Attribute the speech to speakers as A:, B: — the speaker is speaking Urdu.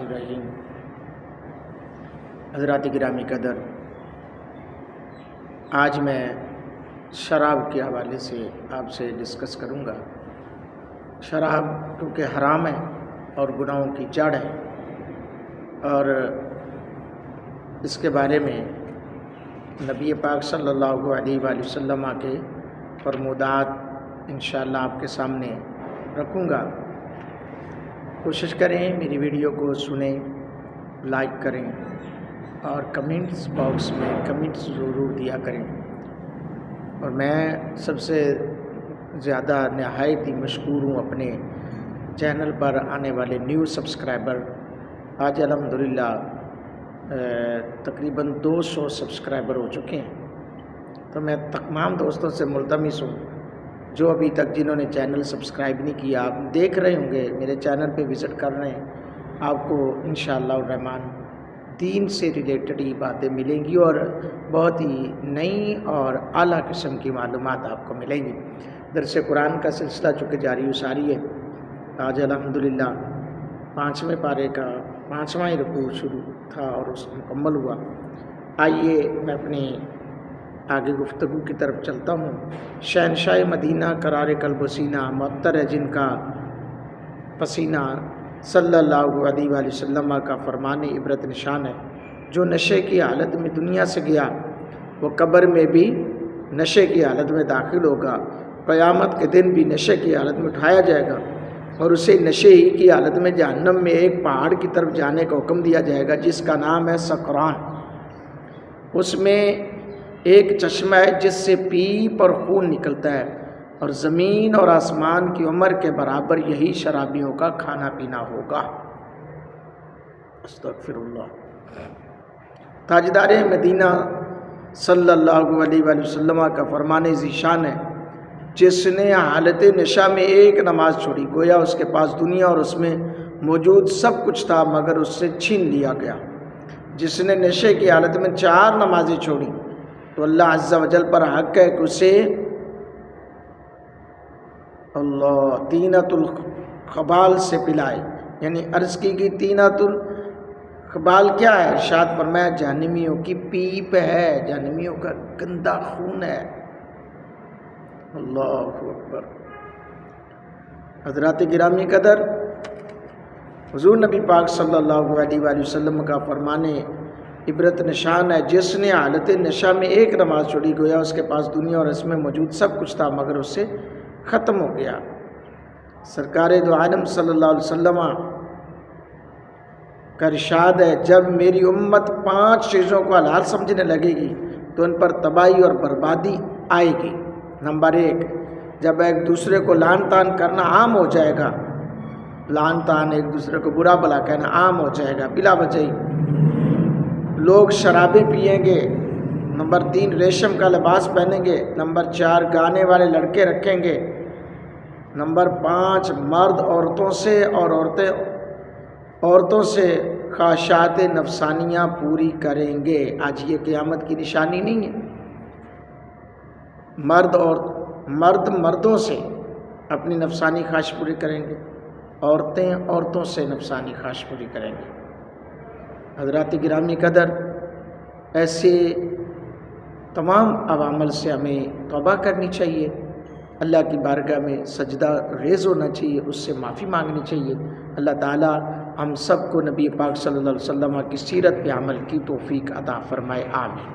A: الرحمن الرحیم۔ حضرات گرامی قدر، آج میں شراب کے حوالے سے آپ سے ڈسکس کروں گا۔ شراب کیونکہ حرام ہے اور گناہوں کی جڑ ہے، اور اس کے بارے میں نبی پاک صلی اللہ علیہ وآلہ وسلم کے فرمودات انشاءاللہ آپ کے سامنے رکھوں گا۔ کوشش کریں میری ویڈیو کو سنیں، لائک کریں اور کمنٹس باکس میں کمنٹس ضرور دیا کریں۔ اور میں سب سے زیادہ نہایت ہی مشکور ہوں اپنے چینل پر آنے والے نیو سبسکرائبر۔ آج الحمدللہ تقریباً 200 سبسکرائبر ہو چکے ہیں۔ تو میں تمام دوستوں سے ملتمس ہوں جو ابھی تک جنہوں نے چینل سبسکرائب نہیں کیا، آپ دیکھ رہے ہوں گے، میرے چینل پہ وزٹ کر رہے ہیں، آپ کو انشاءاللہ الرحمن دین سے ریلیٹڈ ہی باتیں ملیں گی اور بہت ہی نئی اور اعلیٰ قسم کی معلومات آپ کو ملیں گی۔ درس قرآن کا سلسلہ چونکہ جاری و ساری ہے، آج الحمدللہ 5ویں پارے کا 5واں رکوع شروع تھا اور اس مکمل ہوا۔ آئیے میں اپنی آگے گفتگو کی طرف چلتا ہوں۔ شہنشاہ مدینہ قرار قلب و سینہ، معطر ہے جن کا پسینہ، صلی اللہ علیہ وآلہ وسلم کا فرمان عبرت نشان ہے۔ جو نشے کی حالت میں دنیا سے گیا وہ قبر میں بھی نشے کی حالت میں داخل ہوگا، قیامت کے دن بھی نشے کی حالت میں اٹھایا جائے گا اور اسے نشے ہی کی حالت میں جہنم میں ایک پہاڑ کی طرف جانے کا حکم دیا جائے گا جس کا نام ہے سکران۔ اس میں ایک چشمہ ہے جس سے پیپ اور خون نکلتا ہے، اور زمین اور آسمان کی عمر کے برابر یہی شرابیوں کا کھانا پینا ہوگا۔ استغفر اللہ۔ تاجدار مدینہ صلی اللہ علیہ وآلہ وسلم کا فرمان ذیشان ہے، جس نے حالت نشہ میں ایک نماز چھوڑی، گویا اس کے پاس دنیا اور اس میں موجود سب کچھ تھا مگر اس سے چھین لیا گیا۔ جس نے نشے کی حالت میں 4 نمازیں چھوڑی تو اللہ عز و جل پر حق ہے کہ اسے اللہ طینۃ الخبال سے پلائے، یعنی عرض کی گئی طینۃ الخبال کیا ہے؟ ارشاد فرمایا جہنمیوں کی پیپ ہے، جہنمیوں کا گندا خون ہے۔ اللہ اکبر۔ حضرات گرامی قدر، حضور نبی پاک صلی اللہ علیہ وآلہ وسلم کا فرمان عبرت نشان ہے، جس نے حالت نشہ میں ایک نماز چھوڑی، گویا اس کے پاس دنیا اور اس میں موجود سب کچھ تھا مگر اس سے ختم ہو گیا۔ سرکار دو عالم صلی اللہ علیہ وسلم کا ارشاد ہے، جب میری امت 5 چیزوں کو حلال سمجھنے لگے گی تو ان پر تباہی اور بربادی آئے گی۔ نمبر 1، جب ایک دوسرے کو لعن طعن کرنا عام ہو جائے گا، لعن طعن ایک دوسرے کو برا بھلا کہنا عام ہو جائے گا بلا وجہ ہی۔ لوگ شرابیں پئیں گے۔ نمبر 3، ریشم کا لباس پہنیں گے۔ نمبر 4، گانے والے لڑکے رکھیں گے۔ نمبر 5، مرد عورتوں سے اور عورتوں سے خواہشات نفسانیاں پوری کریں گے۔ آج یہ قیامت کی نشانی نہیں ہے؟ مرد مردوں سے اپنی نفسانی خواہش پوری کریں گے، عورتیں عورتوں سے نفسانی خواہش پوری کریں گے۔ حضرات گرامی قدر، ایسے تمام عوامل سے ہمیں توبہ کرنی چاہیے، اللہ کی بارگاہ میں سجدہ ریز ہونا چاہیے، اس سے معافی مانگنی چاہیے۔ اللہ تعالی ہم سب کو نبی پاک صلی اللہ علیہ وسلم کی سیرت پہ عمل کی توفیق عطا فرمائے، آمین۔